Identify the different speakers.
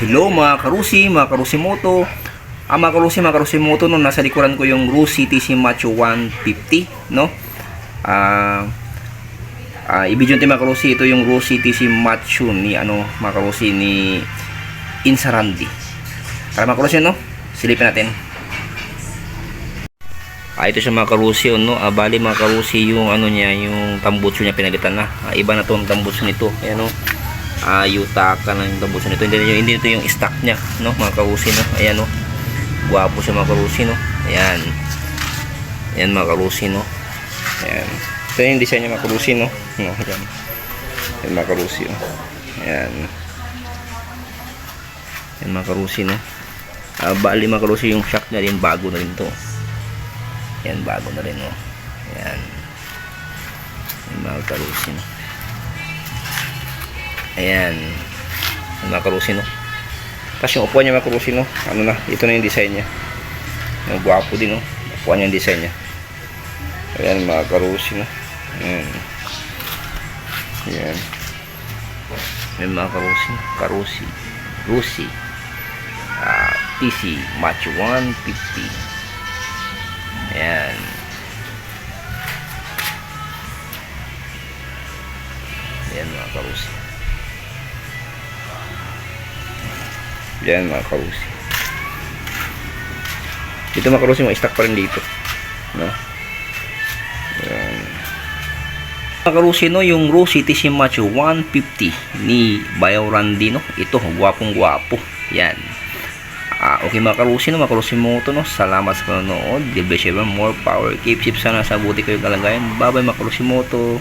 Speaker 1: Hello mga Karusimoto. Mga Karusimoto, no, nasa likuran ko yung Rusi TC Macho 150, no? Ibigyan tayo mga Karusi, ito yung Rusi TC Macho ni mga Karusi ni Insarandi. Tara mga Karusi, no? Silipin natin. Ito siya mga Karusi, no? Bali mga Karusi yung niya, yung tambutso niya pinalitan na. Iba na tong tambutso nito. Ayan, no? Yutaka na yung tambutso nito. Hindi ito yung stock niya, no? Mga Karusi, no? Ayan, no? Guwapo siya mga Karusi, no? Ayan. Ayan mga Karusi, no? Ayan. Ito yung design niya mga Karusi, no? No, ayan. Ayan mga Karusi, no? Ayan. Ayan mga Karusi, no? Bali mga Karusi yung shock niya rin, bago na rin to. Ayan, bago na rin, no? Ayan. Ayan mga Karusi, no? Ayan. Ayan mga Karusi, no? Tapos yung upuan niya mga Karusi, no? Ito na yung design niya. Yung guwapo din, no? Upuan niya yung design niya. Ayan mga Karusi, no? Ayan. Ayan. Ayan mga Karusi. Karusi. Rusi. TC Macho 150. Ayan. Ayan mga Karusi. Ayan mga Karusi. Dito mga Karusi, may stock pa rin dito, no? Ayan. Mga Karusi, no, yung Rusi TC Macho 150 ni Bayaw Randy, no? Ito, gwapong gwapo. Yan. Okay mga Karusi, no, mga Karusimoto, no? Salamat sa panonood. God bless you, more power. Keep safe sana sa buti kayo kalagayan. Bye bye mga Karusimoto.